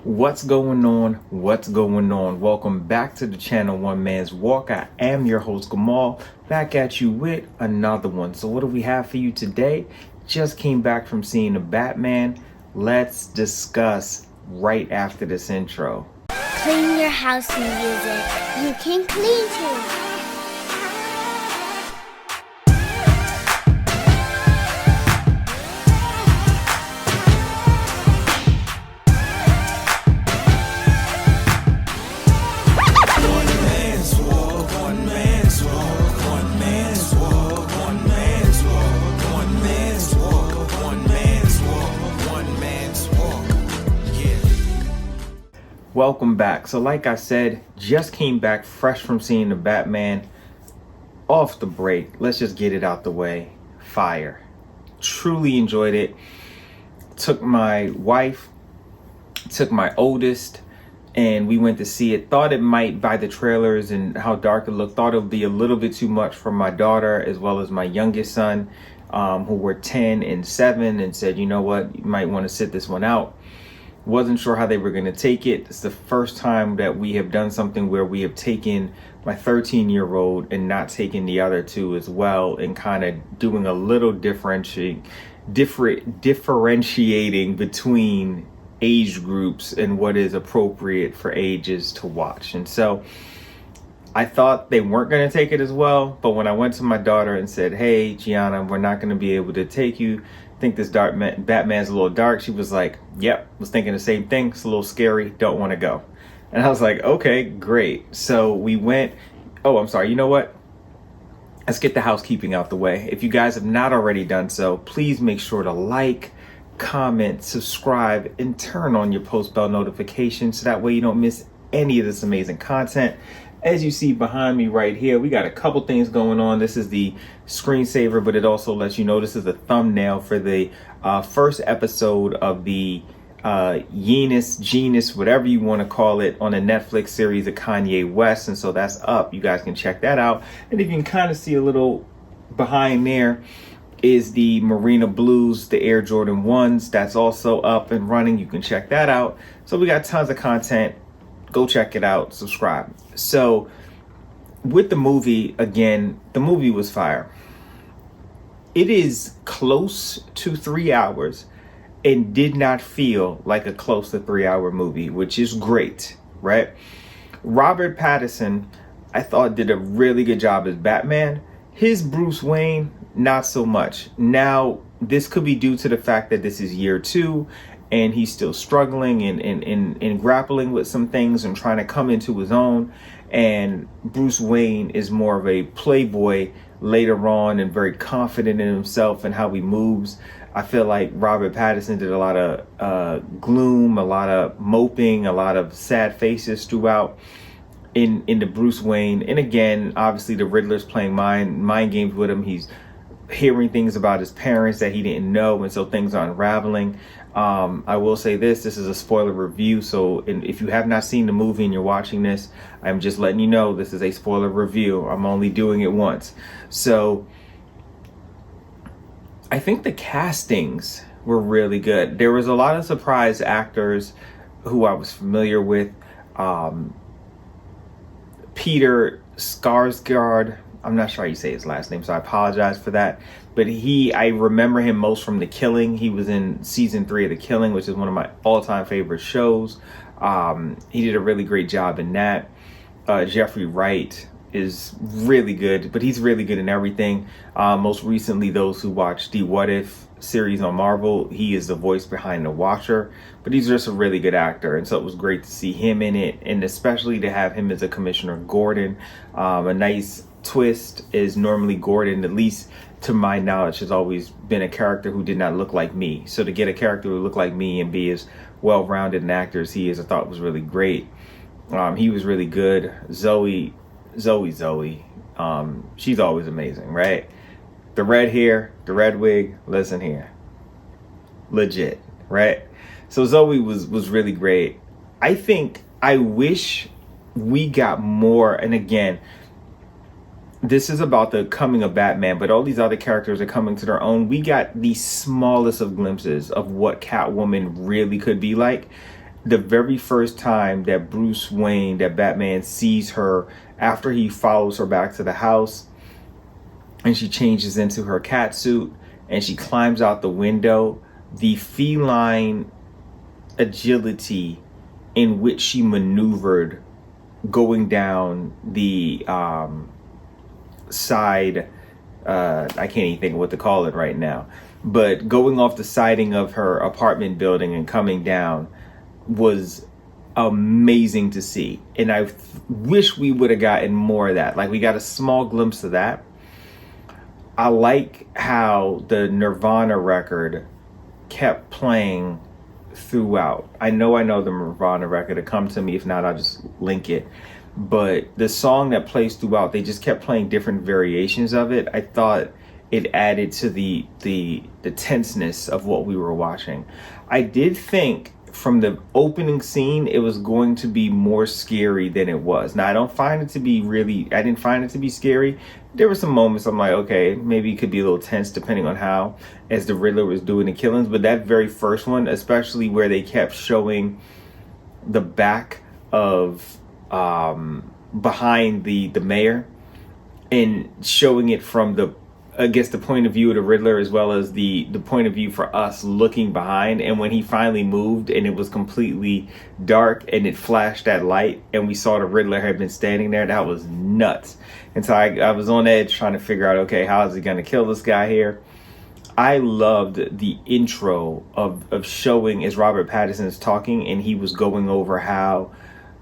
What's going on? What's going on? Welcome back to the channel One Man's Walk. I am your host Gamal, back at you with another one. So what do we have for you today? Just came back from seeing the Batman. Let's discuss right after this intro. Clean your house music. You can clean too. Welcome back. So like I said, just came back fresh from seeing the Batman. Off the break, let's just get it out the way. Fire. Truly enjoyed it. Took my wife, took my oldest, and we went to see it. Thought it might, by the trailers and how dark it looked, thought it would be a little bit too much for my daughter as well as my youngest son, who were 10 and 7, and said, you know what, you might want to sit this one out. Wasn't sure how they were going to take it. It's the first time that we have done something where we have taken my 13-year-old and not taken the other two as well, and kind of doing a little differentiating between age groups and what is appropriate for ages to watch. And so I thought they weren't going to take it as well, but when I went to my daughter and said, hey, Gianna, we're not going to be able to take you. I think this Batman's a little dark. She was like, yep, was thinking the same thing. It's a little scary. Don't want to go. And I was like, okay, great. So we went. Oh, I'm sorry. You know what? Let's get the housekeeping out the way. If you guys have not already done so, please make sure to like, comment, subscribe, and turn on your post bell notifications so that way you don't miss any of this amazing content. As you see behind me right here, we got a couple things going on. This is the screensaver, but it also lets you know this is the thumbnail for the first episode of the Genus, whatever you want to call it, on the Netflix series of Kanye West. And so that's up. You guys can check that out. And if you can kind of see a little behind there is the Marina Blues, the Air Jordan 1s. That's also up and running. You can check that out. So we got tons of content. Go check it out, subscribe. So with the movie, again, the movie was fire. It is close to 3 hours and did not feel like a close to 3 hour movie, which is great, right? Robert Pattinson, I thought, did a really good job as Batman. His Bruce Wayne, not so much. Now, this could be due to the fact that this is year 2 and he's still struggling and grappling with some things and trying to come into his own. And Bruce Wayne is more of a playboy later on and very confident in himself and how he moves. I feel like Robert Pattinson did a lot of gloom, a lot of moping, a lot of sad faces throughout in the Bruce Wayne. And again, obviously the Riddler's playing mind games with him. He's hearing things about his parents that he didn't know, and so things are unraveling. I will say this is a spoiler review, so if you have not seen the movie and you're watching this, I'm just letting you know this is a spoiler review. I'm only doing it once. So I think the castings were really good. There was a lot of surprise actors who I was familiar with. Peter Skarsgård, I'm not sure how you say his last name, so I apologize for that. But I remember him most from The Killing. He was in season 3 of The Killing, which is one of my all-time favorite shows. He did a really great job in that. Jeffrey Wright is really good, but he's really good in everything. Most recently, those who watched the What If series on Marvel, he is the voice behind The Watcher, but he's just a really good actor, and so it was great to see him in it, and especially to have him as a Commissioner Gordon. A nice twist is normally Gordon, at least to my knowledge, has always been a character who did not look like me. So to get a character who looked like me and be as well-rounded an actor as he is, I thought was really great. He was really good. Zoe, she's always amazing, right? The red hair, the red wig, listen here. Legit, right? So Zoe was really great. I wish we got more, and again, this is about the coming of Batman, but all these other characters are coming to their own. We got the smallest of glimpses of what Catwoman really could be like. the very first time that Bruce Wayne, that Batman sees her after he follows her back to the house and she changes into her cat suit and she climbs out the window, the feline agility in which she maneuvered going down the side, I can't even think of what to call it right now, but going off the siding of her apartment building and coming down was amazing to see. And I wish we would have gotten more of that. Like, we got a small glimpse of that. I like how the Nirvana record kept playing throughout. I know the Nirvana record. It'll come to me. If not, I'll just link it. But the song that plays throughout, they just kept playing different variations of it. I thought it added to the tenseness of what we were watching. I did think from the opening scene it was going to be more scary than it was. Now, I didn't find it to be scary. There were some moments I'm like, okay, maybe it could be a little tense depending on how as the Riddler was doing the killings. But that very first one, especially where they kept showing the back of behind the mayor and showing it from the point of view of the Riddler, as well as the point of view for us looking behind. And when he finally moved and it was completely dark and it flashed that light and we saw the Riddler had been standing there, that was nuts. And so I was on edge trying to figure out, okay, how is he going to kill this guy here? I loved the intro of showing as Robert Pattinson is talking and he was going over how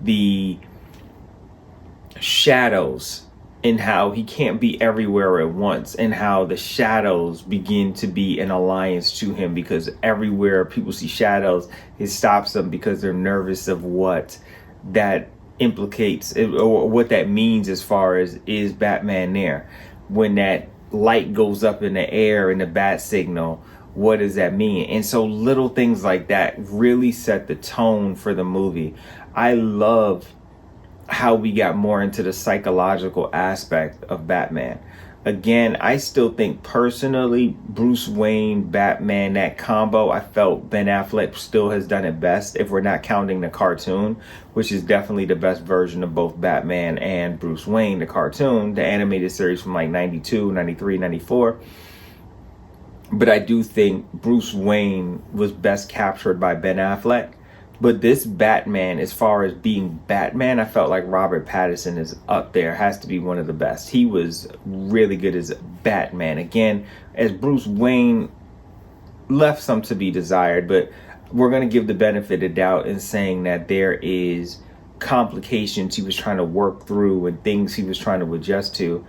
the shadows and how he can't be everywhere at once, and how the shadows begin to be an alliance to him, because everywhere people see shadows, it stops them because they're nervous of what that implicates or what that means as far as, is Batman there? When that light goes up in the air in the bat signal, what does that mean? And so little things like that really set the tone for the movie. I love how we got more into the psychological aspect of Batman. Again, I still think personally, Bruce Wayne, Batman, that combo, I felt Ben Affleck still has done it best, if we're not counting the cartoon, which is definitely the best version of both Batman and Bruce Wayne, the cartoon, the animated series from like 92, 93, 94. But I do think Bruce Wayne was best captured by Ben Affleck. But this Batman, as far as being Batman, I felt like Robert Pattinson is up there, has to be one of the best. He was really good as Batman. Again, as Bruce Wayne, left some to be desired, but we're going to give the benefit of doubt in saying that there is complications he was trying to work through and things he was trying to adjust to.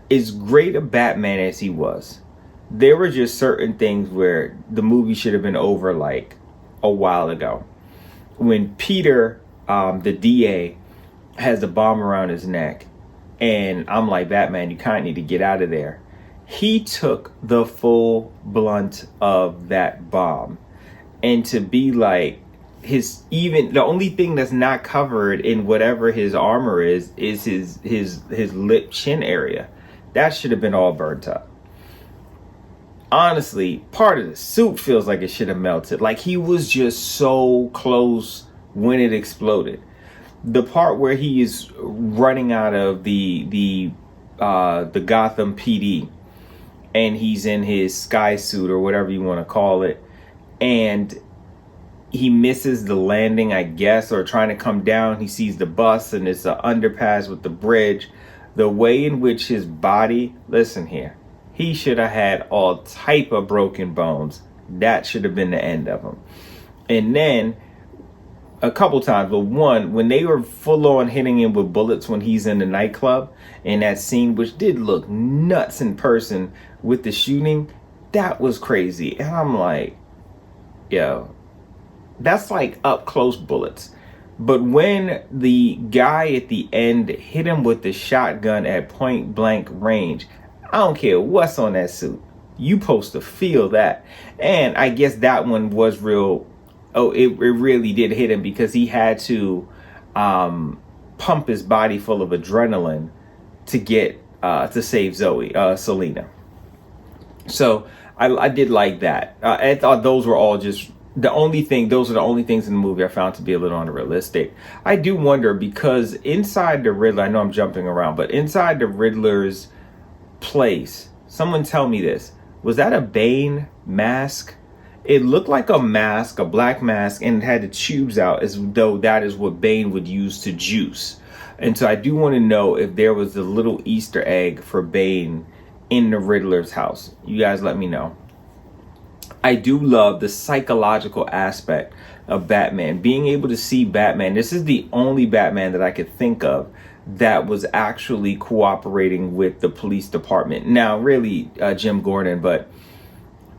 As great a Batman as he was, there were just certain things where the movie should have been over like a while ago. When Peter, the DA, has the bomb around his neck, and I'm like, Batman, you kind of need to get out of there. He took the full blunt of that bomb. And to be like, the only thing that's not covered in whatever his armor is his lip chin area. That should have been all burnt up. Honestly, part of the suit feels like it should have melted. Like, he was just so close when it exploded. The part where he is running out of the Gotham PD and he's in his sky suit or whatever you want to call it, and he misses the landing, I guess, or trying to come down. He sees the bus and it's an underpass with the bridge. The way in which his body, listen here, he should have had all type of broken bones. That should have been the end of him. And then a couple times, but one, when they were full on hitting him with bullets when he's in the nightclub, and that scene, which did look nuts in person with the shooting, that was crazy. And I'm like, yo, that's like up close bullets. But when the guy at the end hit him with the shotgun at point blank range, I don't care what's on that suit, you supposed to feel that. And I guess that one was real. Oh, it really did hit him, because he had to pump his body full of adrenaline to get to save Selena. So I did like that. I thought those were all just those are the only things in the movie I found to be a little unrealistic. I do wonder, because inside the Riddler, I know I'm jumping around, but inside the Riddler's place, someone tell me this, was that a Bane mask? It looked like a mask, a black mask, and it had the tubes out as though that is what Bane would use to juice. And so I do want to know if there was a little Easter egg for Bane in the Riddler's house. You guys let me know. I do love the psychological aspect of Batman. Being able to see Batman. This is the only Batman that I could think of that was actually cooperating with the police department. Now, really, Jim Gordon, but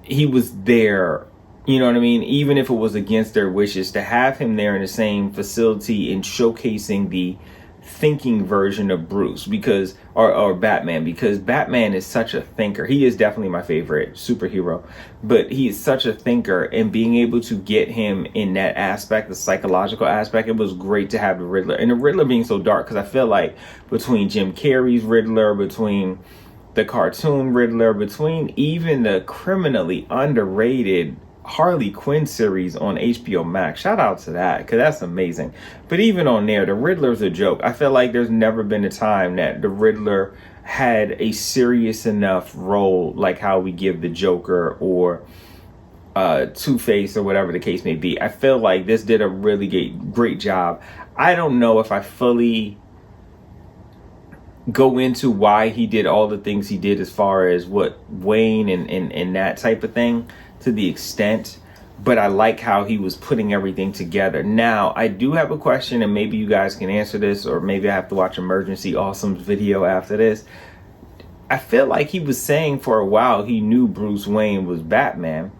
he was there. You know what I mean? Even if it was against their wishes, to have him there in the same facility and showcasing the thinking version of Bruce, because or Batman, because Batman is such a thinker. He is definitely my favorite superhero, but he is such a thinker, and being able to get him in that aspect, the psychological aspect, it was great to have the Riddler, and the Riddler being so dark, because I feel like between Jim Carrey's Riddler, between the cartoon Riddler, between even the criminally underrated Harley Quinn series on HBO Max. Shout out to that, because that's amazing. But even on there, the Riddler's a joke. I feel like there's never been a time that the Riddler had a serious enough role like how we give the Joker or Two-Face or whatever the case may be. I feel like this did a really great job. I don't know if I fully go into why he did all the things he did as far as what Wayne and that type of thing, to the extent, but I like how he was putting everything together. Now, I do have a question, and maybe you guys can answer this, or maybe I have to watch Emergency Awesome's video after this. I feel like he was saying for a while he knew Bruce Wayne was Batman,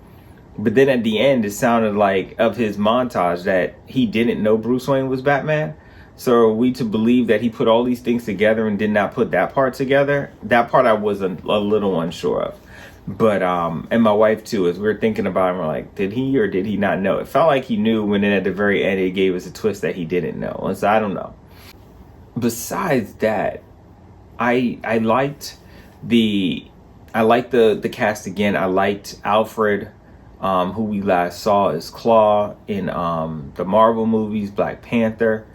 but then at the end it sounded like, of his montage, that he didn't know Bruce Wayne was Batman. So are we to believe that he put all these things together and did not put that part together? That part I was a little unsure of. But and my wife too, as we were thinking about it, we're like, did he or did he not know? It felt like he knew, and then at the very end it gave us a twist that he didn't know. And so I don't know. Besides that, I liked the cast again. I liked Alfred, who we last saw as Claw in the Marvel movies, Black Panther.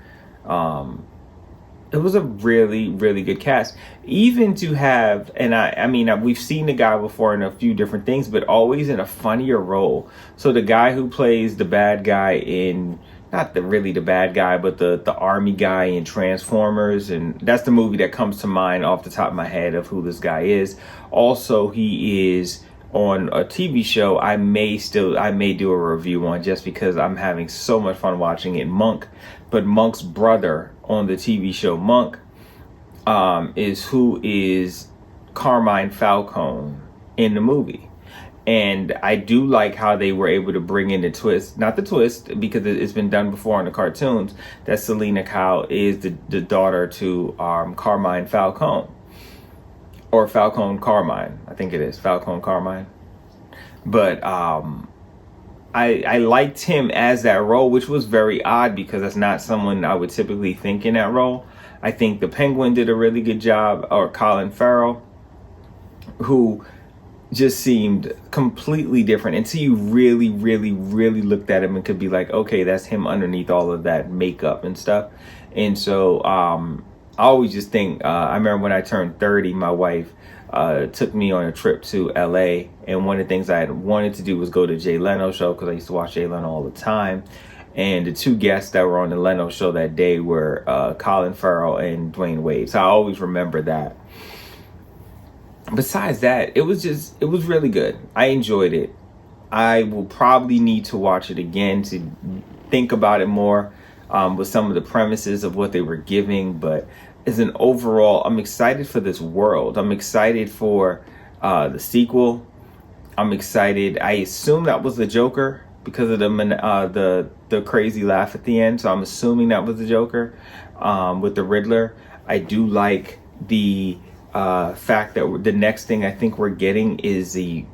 It was a really, really good cast. Even to have, and I mean, we've seen the guy before in a few different things, but always in a funnier role. So the guy who plays the bad guy in, not really the bad guy, but the army guy in Transformers, and that's the movie that comes to mind off the top of my head of who this guy is. Also, he is on a TV show I may do a review on, just because I'm having so much fun watching it, Monk. But Monk's brother on the TV show Monk is Carmine Falcone in the movie. And I do like how they were able to bring in the twist, not the twist, because it's been done before in the cartoons, that Selena Kyle is the daughter to Carmine Falcone. Or Falcone Carmine, I think it is, Falcone Carmine. But I liked him as that role, which was very odd, because that's not someone I would typically think in that role. I think the Penguin did a really good job, or Colin Farrell, who just seemed completely different until you really, really, really looked at him and could be like, okay, that's him underneath all of that makeup and stuff. And so I always just think, I remember when I turned 30, my wife took me on a trip to LA, and one of the things I had wanted to do was go to Jay Leno's show, because I used to watch Jay Leno all the time. And the two guests that were on the Leno show that day were Colin Farrell and Dwayne Wade. So I always remember that. Besides that, it was really good. I enjoyed it. I will probably need to watch it again to think about it more with some of the premises of what they were giving. But as an overall, I'm excited for this world. I'm excited for the sequel. I'm excited. I assume that was the Joker because of the crazy laugh at the end. So I'm assuming that was the Joker with the Riddler. I do like the fact that the next thing I think we're getting is a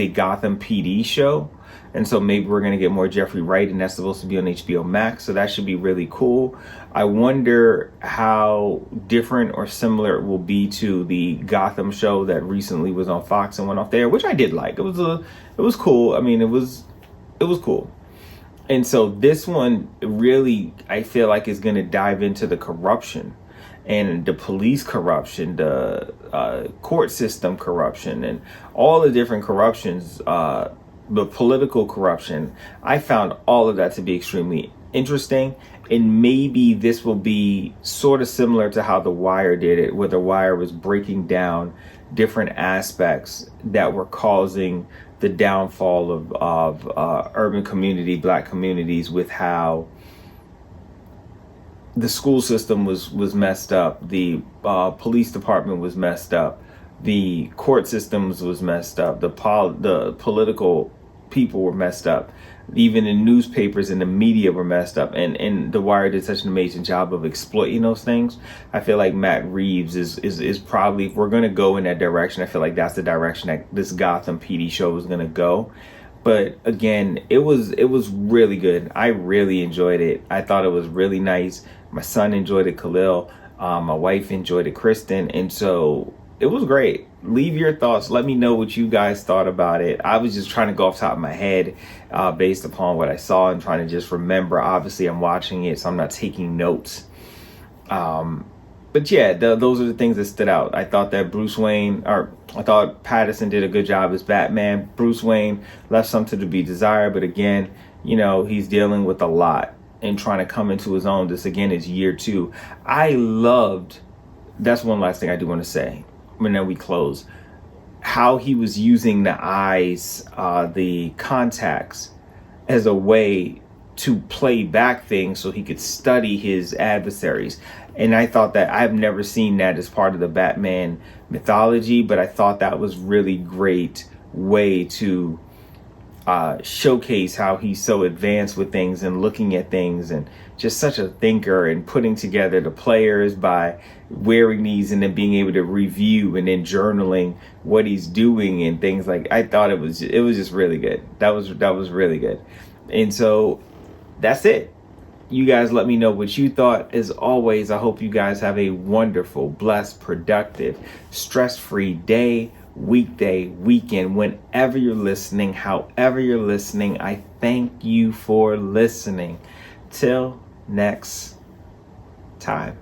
Gotham PD show. And so maybe we're going to get more Jeffrey Wright, and that's supposed to be on HBO Max. So that should be really cool. I wonder how different or similar it will be to the Gotham show that recently was on Fox and went off there, which I did like. It was cool. I mean, it was cool. And so this one really, I feel like, is going to dive into the corruption and the police corruption, the court system corruption, and all the different corruptions, the political corruption. I found all of that to be extremely interesting. And maybe this will be sort of similar to how The Wire did it, where The Wire was breaking down different aspects that were causing the downfall of urban community, black communities, with how the school system was messed up, the police department was messed up, the court systems was messed up, the political people were messed up, even the newspapers and the media were messed up, and The Wire did such an amazing job of exploiting those things. I feel like Matt Reeves is probably, if we're going to go in that direction, I feel like that's the direction that this Gotham PD show is going to go. But again, it was really good. I really enjoyed it. I thought it was really nice. My son enjoyed it, Khalil. My wife enjoyed it, Kristen. And so it was great. Leave your thoughts. Let me know what you guys thought about it. I was just trying to go off the top of my head based upon what I saw and trying to just remember. Obviously, I'm watching it, so I'm not taking notes. But yeah, those are the things that stood out. I thought that I thought Pattinson did a good job as Batman. Bruce Wayne left something to be desired, but again, you know, he's dealing with a lot and trying to come into his own. This again is year 2. That's one last thing I do want to say, and then we close. How he was using the eyes, the contacts, as a way to play back things so he could study his adversaries. And I thought that, I've never seen that as part of the Batman mythology, but I thought that was really great way to showcase how he's so advanced with things and looking at things, and just such a thinker, and putting together the players by wearing these and then being able to review and then journaling what he's doing and things like. I thought it was just really good. That was really good. And so that's it. You guys let me know what you thought. As always, I hope you guys have a wonderful, blessed, productive, stress-free day, weekday, weekend, whenever you're listening, however you're listening. I thank you for listening. Till next time.